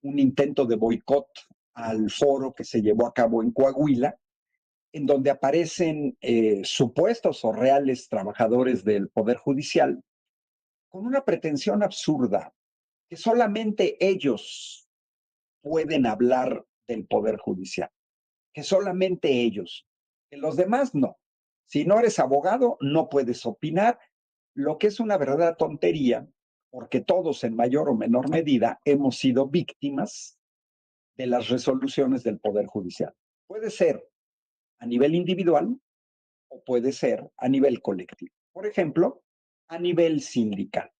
un intento de boicot al foro que se llevó a cabo en Coahuila, en donde aparecen supuestos o reales trabajadores del Poder Judicial con una pretensión absurda, que solamente ellos pueden hablar del Poder Judicial, que solamente ellos, que los demás no. Si no eres abogado, no puedes opinar, lo que es una verdadera tontería, porque todos en mayor o menor medida hemos sido víctimas de las resoluciones del Poder Judicial. Puede ser a nivel individual o puede ser a nivel colectivo. Por ejemplo, a nivel sindical.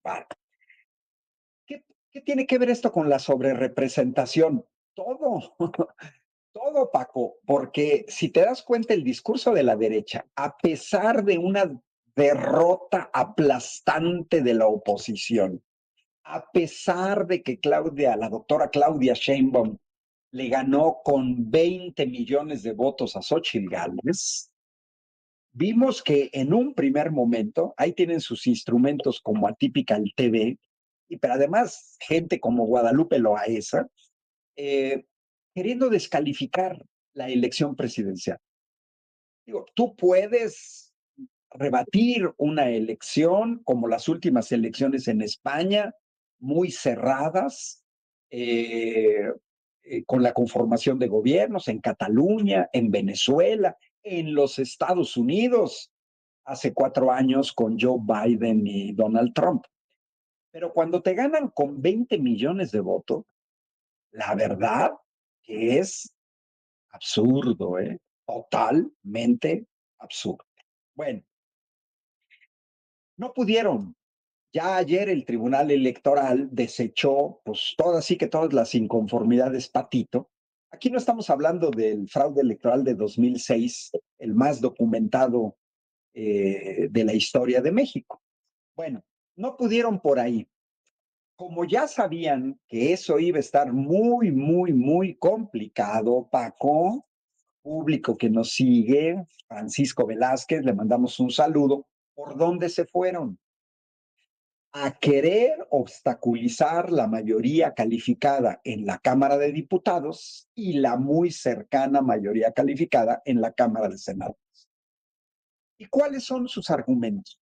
Vale. ¿Qué tiene que ver esto con la sobrerepresentación? Todo, todo, Paco, porque si te das cuenta, el discurso de la derecha, a pesar de una derrota aplastante de la oposición, a pesar de que la doctora Claudia Sheinbaum, le ganó con 20 millones de votos a Xóchitl Gálvez, vimos que en un primer momento, ahí tienen sus instrumentos como Atypical TV, pero además gente como Guadalupe Loaesa, eh, queriendo descalificar la elección presidencial. Digo, tú puedes rebatir una elección como las últimas elecciones en España, muy cerradas, con la conformación de gobiernos en Cataluña, en Venezuela, en los Estados Unidos, hace 4 años con Joe Biden y Donald Trump. Pero cuando te ganan con 20 millones de votos, la verdad que es absurdo, ¿eh? Totalmente absurdo. Bueno, no pudieron. Ya ayer el Tribunal Electoral desechó, pues todas las inconformidades patito. Aquí no estamos hablando del fraude electoral de 2006, el más documentado de la historia de México. Bueno, no pudieron por ahí. Como ya sabían que eso iba a estar muy, muy, muy complicado, Paco, público que nos sigue, Francisco Velázquez, le mandamos un saludo. ¿Por dónde se fueron? A querer obstaculizar la mayoría calificada en la Cámara de Diputados y la muy cercana mayoría calificada en la Cámara de Senadores. ¿Y cuáles son sus argumentos?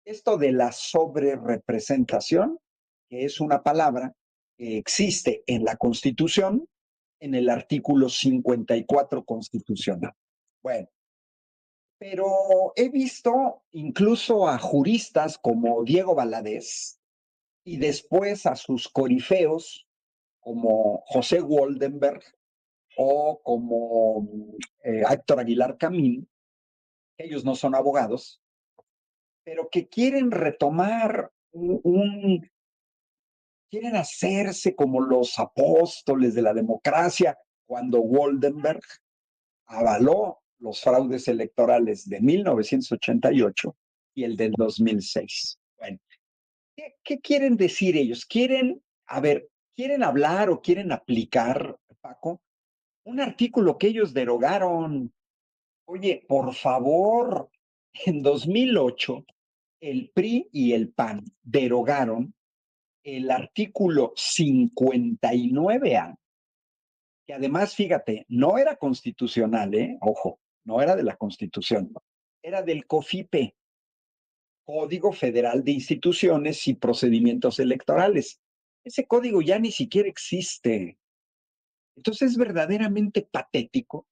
Esto de la sobrerepresentación, que es una palabra que existe en la Constitución, en el artículo 54 constitucional. Bueno, pero he visto incluso a juristas como Diego Valadez y después a sus corifeos como José Woldenberg o como Héctor Aguilar Camín, que ellos no son abogados, pero que quieren retomar quieren hacerse como los apóstoles de la democracia, cuando Woldenberg avaló los fraudes electorales de 1988 y el del 2006. Bueno, ¿qué quieren decir ellos? ¿Quieren hablar o quieren aplicar, Paco, un artículo que ellos derogaron? Oye, por favor, en 2008, el PRI y el PAN derogaron el artículo 59A, que además, fíjate, no era constitucional, ojo, no era de la Constitución, era del COFIPE, Código Federal de Instituciones y Procedimientos Electorales. Ese código ya ni siquiera existe. Entonces es verdaderamente patético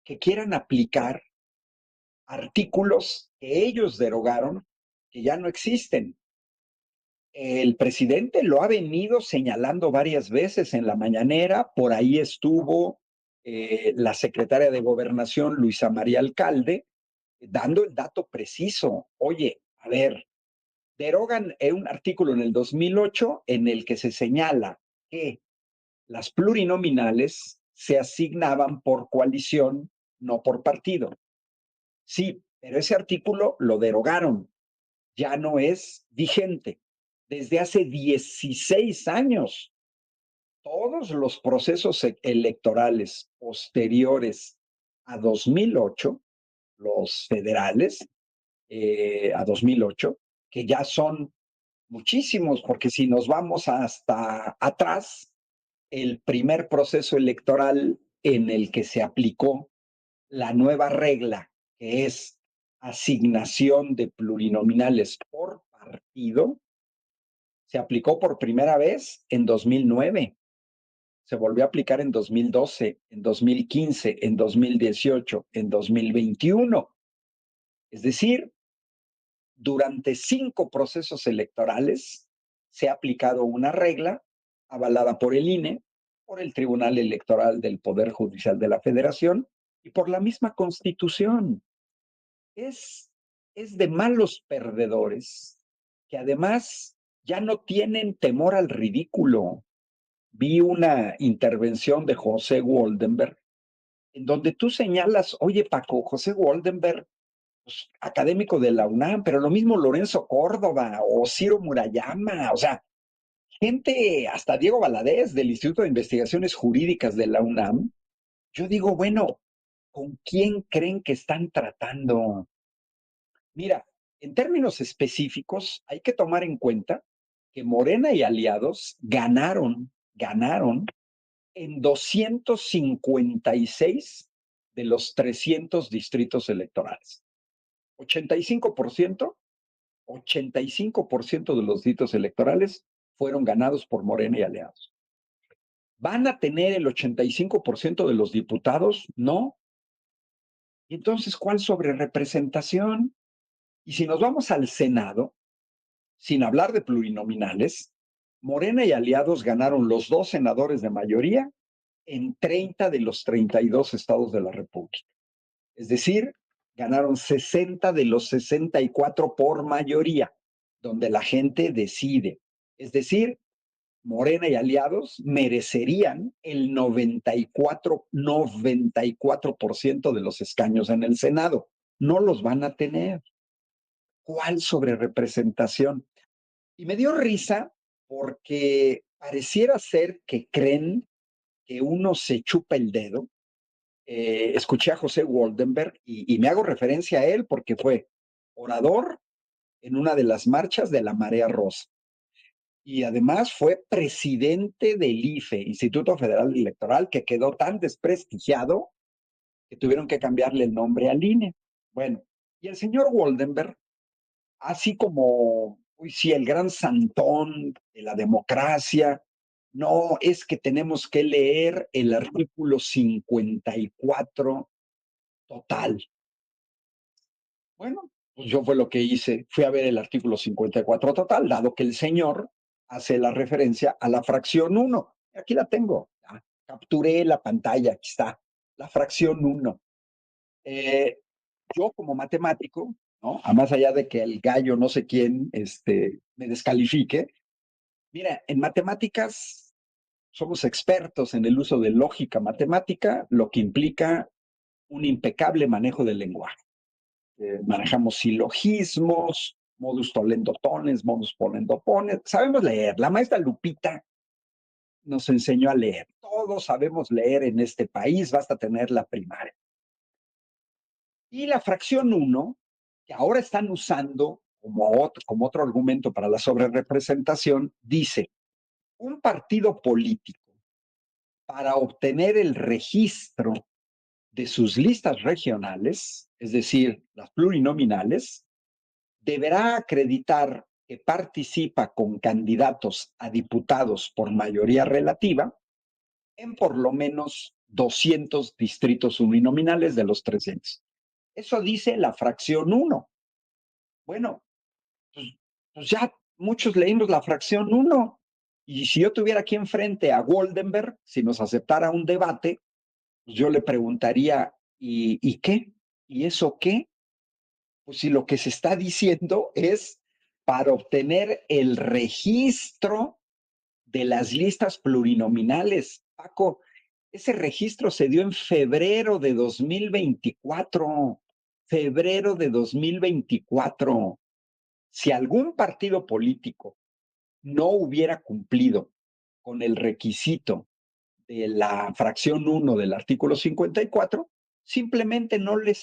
que quieran aplicar artículos que ellos derogaron, que ya no existen. El presidente lo ha venido señalando varias veces en la mañanera, por ahí estuvo la secretaria de Gobernación, Luisa María Alcalde, dando el dato preciso. Oye, a ver, derogan un artículo en el 2008 en el que se señala que las plurinominales se asignaban por coalición, no por partido. Sí, pero ese artículo lo derogaron, ya no es vigente. Desde hace 16 años, todos los procesos electorales posteriores a 2008, los federales, a 2008, que ya son muchísimos, porque si nos vamos hasta atrás, el primer proceso electoral en el que se aplicó la nueva regla, que es asignación de plurinominales por partido, se aplicó por primera vez en 2009, se volvió a aplicar en 2012, en 2015, en 2018, en 2021. Es decir, durante 5 procesos electorales se ha aplicado una regla avalada por el INE, por el Tribunal Electoral del Poder Judicial de la Federación y por la misma Constitución. Es, es de malos perdedores que además ya no tienen temor al ridículo. Vi una intervención de José Woldenberg en donde tú señalas, oye Paco, José Woldenberg, pues, académico de la UNAM, pero lo mismo Lorenzo Córdoba o Ciro Murayama, o sea, gente, hasta Diego Valadez del Instituto de Investigaciones Jurídicas de la UNAM. Yo digo, bueno, ¿con quién creen que están tratando? Mira, en términos específicos, hay que tomar en cuenta que Morena y aliados ganaron en 256 de los 300 distritos electorales. 85%, 85% de los distritos electorales fueron ganados por Morena y aliados. ¿Van a tener el 85% de los diputados? No. ¿Y entonces cuál sobrerepresentación? Y si nos vamos al Senado, sin hablar de plurinominales, Morena y aliados ganaron los 2 senadores de mayoría en 30 de los 32 estados de la República. Es decir, ganaron 60 de los 64 por mayoría, donde la gente decide. Es decir, Morena y aliados merecerían el 94% de los escaños en el Senado. No los van a tener. ¿Cuál sobrerepresentación? Y me dio risa porque pareciera ser que creen que uno se chupa el dedo. Escuché a José Woldenberg y me hago referencia a él porque fue orador en una de las marchas de la Marea Rosa. Y además fue presidente del IFE, Instituto Federal Electoral, que quedó tan desprestigiado que tuvieron que cambiarle el nombre al INE. Bueno, y el señor Woldenberg, así como, uy, sí, el gran santón de la democracia, no, es que tenemos que leer el artículo 54 total. Bueno, pues yo fue lo que hice, fui a ver el artículo 54 total, dado que el señor hace la referencia a la fracción 1. Aquí la tengo, ya, capturé la pantalla, aquí está, la fracción 1. Yo como matemático, ¿no? A más allá de que el gallo no sé quién me descalifique, mira, en matemáticas somos expertos en el uso de lógica matemática, lo que implica un impecable manejo del lenguaje. Manejamos silogismos, modus tolendotones, modus polendopones, sabemos leer. La maestra Lupita nos enseñó a leer. Todos sabemos leer en este país, basta tener la primaria. Y la fracción 1, que ahora están usando como otro argumento para la sobrerepresentación, dice, un partido político para obtener el registro de sus listas regionales, es decir, las plurinominales, deberá acreditar que participa con candidatos a diputados por mayoría relativa en por lo menos 200 distritos uninominales de los 300. Eso dice la fracción 1. Bueno, pues, pues ya muchos leímos la fracción 1. Y si yo tuviera aquí enfrente a Woldenberg, si nos aceptara un debate, pues yo le preguntaría, ¿y qué? ¿Y eso qué? Pues si lo que se está diciendo es para obtener el registro de las listas plurinominales. Paco, ese registro se dio en febrero de 2024. Febrero de 2024. Si algún partido político no hubiera cumplido con el requisito de la fracción 1 del artículo 54, simplemente no le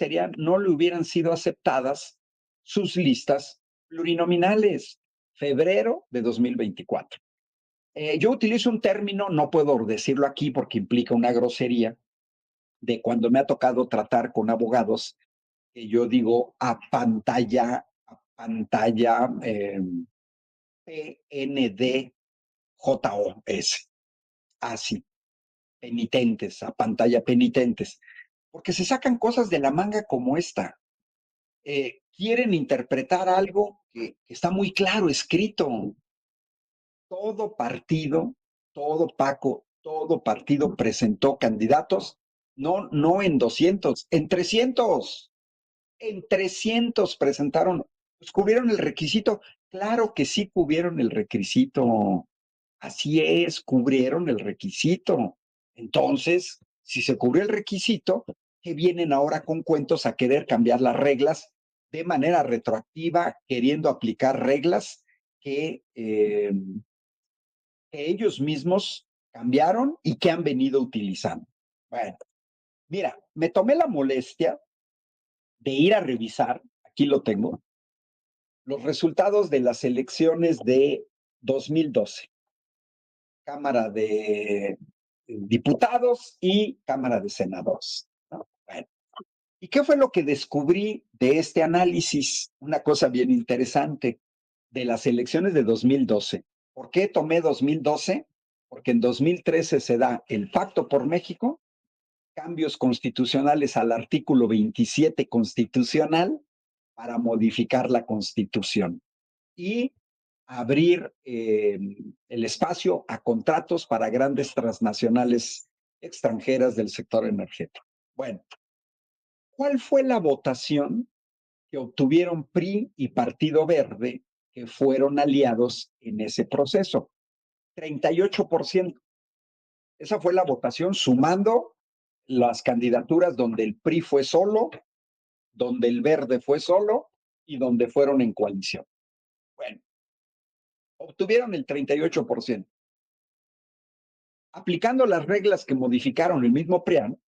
hubieran sido aceptadas sus listas plurinominales. Febrero de 2024. Yo utilizo un término, no puedo decirlo aquí porque implica una grosería, de cuando me ha tocado tratar con abogados, que yo digo a pantalla, PNDJOS, así, penitentes, a pantalla penitentes, porque se sacan cosas de la manga como esta. Quieren interpretar algo que está muy claro escrito. Todo partido, todo Paco, todo partido presentó candidatos, no en 200, en 300. En 300 presentaron, pues cubrieron el requisito. Claro que sí cubrieron el requisito. Así es, cubrieron el requisito. Entonces, si se cubrió el requisito, ¿qué vienen ahora con cuentos a querer cambiar las reglas de manera retroactiva, queriendo aplicar reglas que ellos mismos cambiaron y que han venido utilizando? Bueno, mira, me tomé la molestia de ir a revisar, aquí lo tengo, los resultados de las elecciones de 2012, Cámara de Diputados y Cámara de Senadores, ¿no? Bueno, ¿y qué fue lo que descubrí de este análisis? Una cosa bien interesante de las elecciones de 2012. ¿Por qué tomé 2012? Porque en 2013 se da el Pacto por México, cambios constitucionales al artículo 27 constitucional para modificar la Constitución y abrir el espacio a contratos para grandes transnacionales extranjeras del sector energético. Bueno, ¿cuál fue la votación que obtuvieron PRI y Partido Verde, que fueron aliados en ese proceso? 38%. Esa fue la votación sumando las candidaturas donde el PRI fue solo, donde el Verde fue solo y donde fueron en coalición. Bueno, obtuvieron el 38%. Aplicando las reglas que modificaron el mismo PRIAN,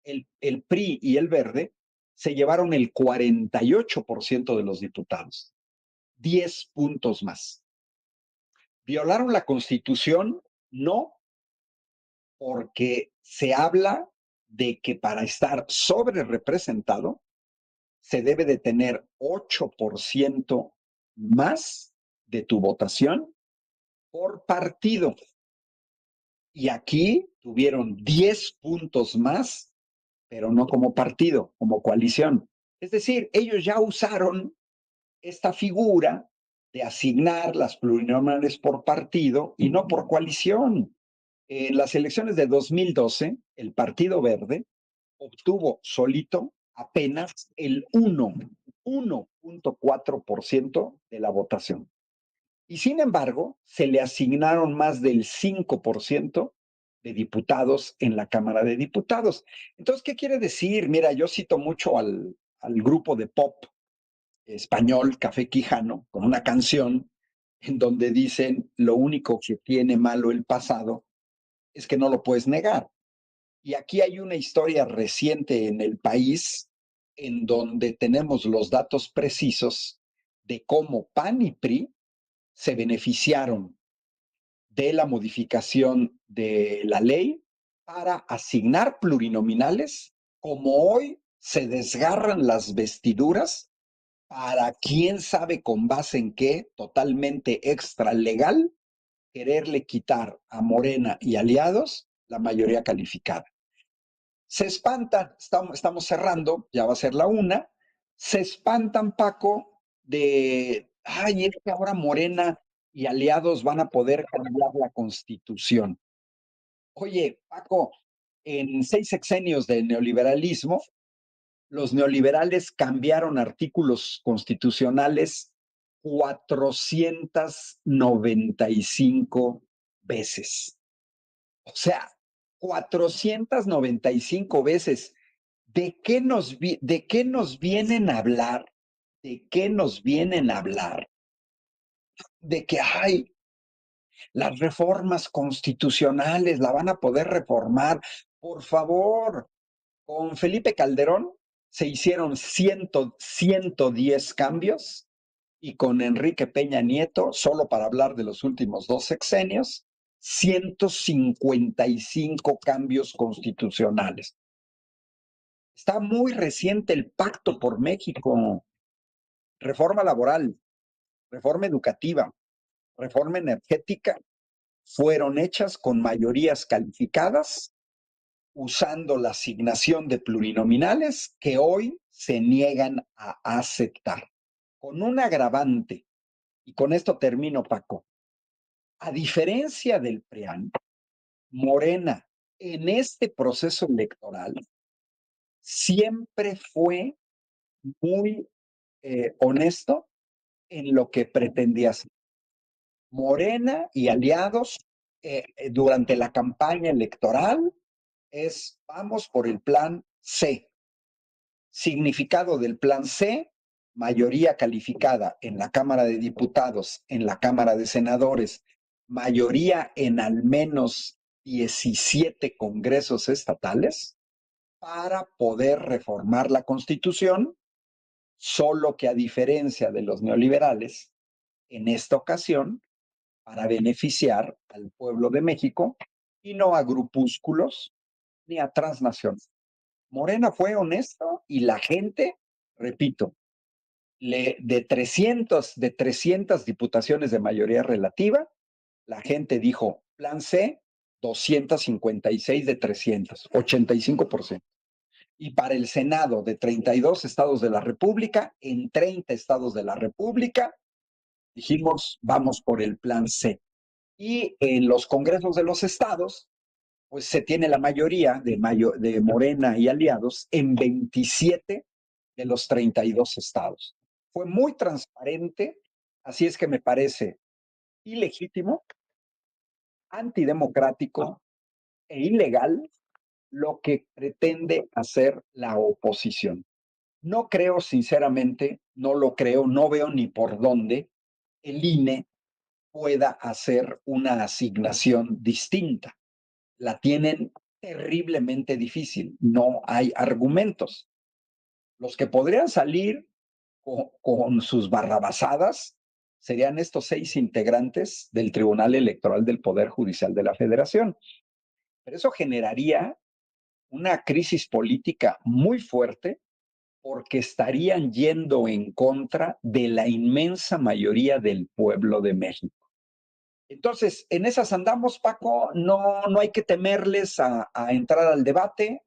el PRI y el Verde se llevaron el 48% de los diputados, 10 puntos más. ¿Violaron la Constitución? No, porque se habla de que para estar sobre representado se debe de tener 8% más de tu votación por partido. Y aquí tuvieron 10 puntos más, pero no como partido, como coalición. Es decir, ellos ya usaron esta figura de asignar las plurinominales por partido y no por coalición. En las elecciones de 2012, el Partido Verde obtuvo solito apenas el 1.4% de la votación. Y sin embargo, se le asignaron más del 5% de diputados en la Cámara de Diputados. Entonces, ¿qué quiere decir? Mira, yo cito mucho al grupo de pop español, Café Quijano, con una canción en donde dicen, lo único que tiene malo el pasado es que no lo puedes negar. Y aquí hay una historia reciente en el país en donde tenemos los datos precisos de cómo PAN y PRI se beneficiaron de la modificación de la ley para asignar plurinominales, como hoy se desgarran las vestiduras para quién sabe con base en qué, totalmente extra legal, quererle quitar a Morena y aliados la mayoría calificada. Se espantan, estamos cerrando, ya va a ser la una, se espantan, Paco, ay, es que ahora Morena y aliados van a poder cambiar la Constitución. Oye, Paco, en 6 sexenios de neoliberalismo, los neoliberales cambiaron artículos constitucionales 495 veces. O sea, 495 veces. ¿De qué nos vienen a hablar? ¿De qué nos vienen a hablar? De que, ay, las reformas constitucionales la van a poder reformar. Por favor, con Felipe Calderón se hicieron 110 cambios y con Enrique Peña Nieto, solo para hablar de los últimos 2 sexenios, 155 cambios constitucionales. Está muy reciente el Pacto por México, reforma laboral, reforma educativa, reforma energética, fueron hechas con mayorías calificadas usando la asignación de plurinominales que hoy se niegan a aceptar. Con un agravante, y con esto termino, Paco, a diferencia del PRIAN, Morena en este proceso electoral siempre fue muy honesto en lo que pretendía hacer. Morena y aliados durante la campaña electoral vamos por el plan C. Significado del plan C, mayoría calificada en la Cámara de Diputados, en la Cámara de Senadores, mayoría en al menos 17 congresos estatales para poder reformar la Constitución, solo que a diferencia de los neoliberales, en esta ocasión, para beneficiar al pueblo de México y no a grupúsculos ni a transnacionales. Morena fue honesto y la gente, repito, de 300 diputaciones de mayoría relativa, la gente dijo, plan C, 256 de 300, 85%. Y para el Senado de 32 estados de la República, en 30 estados de la República, dijimos, vamos por el plan C. Y en los congresos de los estados, pues se tiene la mayoría de Morena y aliados en 27 de los 32 estados. Fue muy transparente, así es que me parece ilegítimo, antidemocrático e ilegal lo que pretende hacer la oposición. No creo, sinceramente, no lo creo, no veo ni por dónde el INE pueda hacer una asignación distinta. La tienen terriblemente difícil, no hay argumentos. Los que podrían salir con sus barrabasadas serían estos 6 integrantes del Tribunal Electoral del Poder Judicial de la Federación. Pero eso generaría una crisis política muy fuerte porque estarían yendo en contra de la inmensa mayoría del pueblo de México. Entonces, en esas andamos, Paco, no hay que temerles a entrar al debate,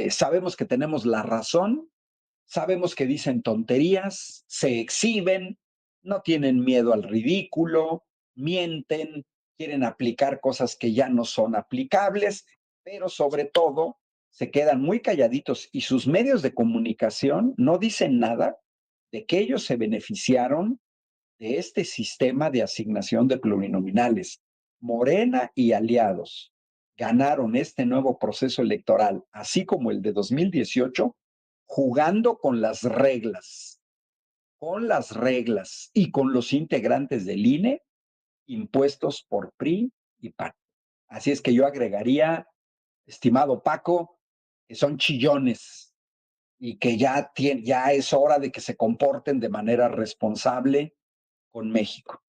sabemos que tenemos la razón, sabemos que dicen tonterías, se exhiben, no tienen miedo al ridículo, mienten, quieren aplicar cosas que ya no son aplicables, pero sobre todo se quedan muy calladitos y sus medios de comunicación no dicen nada de que ellos se beneficiaron de este sistema de asignación de plurinominales. Morena y aliados ganaron este nuevo proceso electoral, así como el de 2018, jugando con las reglas y con los integrantes del INE impuestos por PRI y PAN. Así es que yo agregaría, estimado Paco, que son chillones y que ya es hora de que se comporten de manera responsable con México.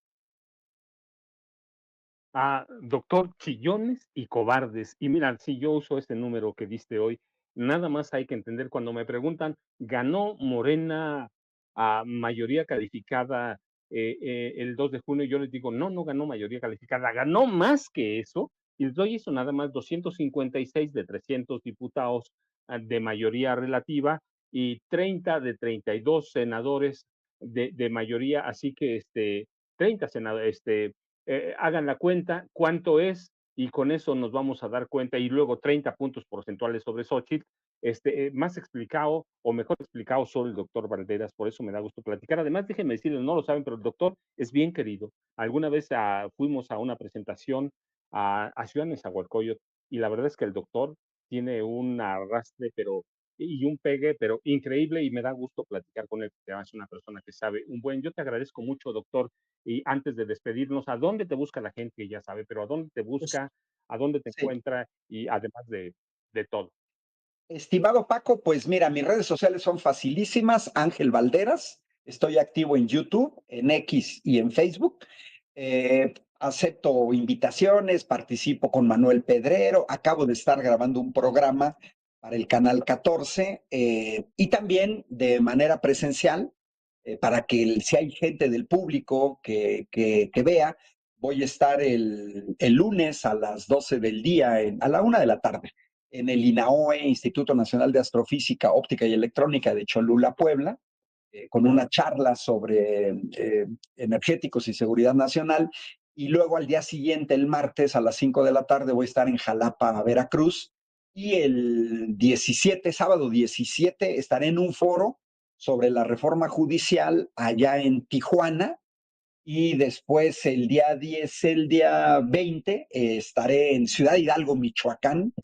Doctor, chillones y cobardes. Y mira, si yo uso este número que diste hoy, nada más hay que entender cuando me preguntan, ¿ganó Morena a mayoría calificada el 2 de junio? Yo les digo, no, no ganó mayoría calificada, ganó más que eso. Y les doy eso nada más, 256 de 300 diputados de mayoría relativa y 30 de 32 senadores de mayoría, así que 30 senadores, hagan la cuenta, cuánto es, y con eso nos vamos a dar cuenta, y luego 30 puntos porcentuales sobre Xochitl, más explicado, o mejor explicado, solo el doctor Valderas, por eso me da gusto platicar. Además, déjenme decirles, no lo saben, pero el doctor es bien querido. Alguna vez fuimos a una presentación a Ciudad Nezahualcóyotl, y la verdad es que el doctor tiene un arrastre, pero y un pegue, pero increíble, y me da gusto platicar con él, porque es una persona que sabe un buen. Yo te agradezco mucho, doctor, y antes de despedirnos, ¿a dónde te busca la gente? Ya sabe, pero ¿a dónde te Pues, busca? ¿A dónde te sí. encuentra? Y además de todo. Estimado Paco, pues mira, mis redes sociales son facilísimas, Ángel Valderas, Estoy activo en YouTube, en X y en Facebook. Acepto invitaciones, participo con Manuel Pedrero. Acabo de estar grabando un programa para el Canal 14 y también de manera presencial, para que si hay gente del público que vea, voy a estar el lunes a las 12 del día, a la 1 de la tarde, en el INAOE, Instituto Nacional de Astrofísica, Óptica y Electrónica de Cholula, Puebla, con una charla sobre energéticos y seguridad nacional. Y luego al día siguiente, el martes a las 5 de la tarde, voy a estar en Jalapa, Veracruz. Y el 17, sábado 17, estaré en un foro sobre la reforma judicial allá en Tijuana. Y después el día 10, el día 20, estaré en Ciudad Hidalgo, Michoacán,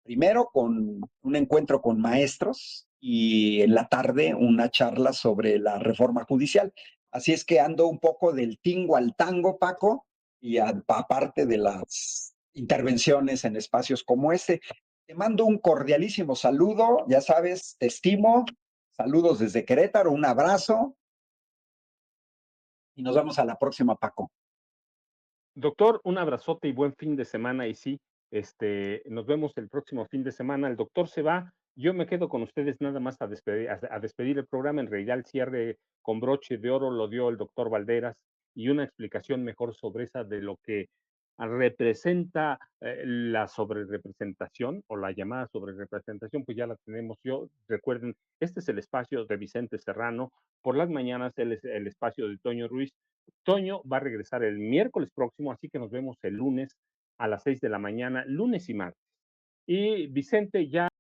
primero con un encuentro con maestros y en la tarde una charla sobre la reforma judicial. Así es que ando un poco del tingo al tango, Paco, y aparte de las intervenciones en espacios como este. Te mando un cordialísimo saludo, ya sabes, te estimo. Saludos desde Querétaro, un abrazo y nos vemos a la próxima, Paco. Doctor, un abrazote y buen fin de semana. Y sí, nos vemos el próximo fin de semana. El doctor se va. Yo me quedo con ustedes nada más a despedir el programa. En realidad, el cierre con broche de oro lo dio el doctor Valderas y una explicación mejor sobre esa de lo que representa la sobrerepresentación o la llamada sobrerepresentación, pues ya la tenemos. Yo, recuerden, este es el espacio de Vicente Serrano. Por las mañanas, él es el espacio de Toño Ruiz. Toño va a regresar el miércoles próximo, así que nos vemos el lunes a las 6 de la mañana, lunes y martes. Y Vicente ya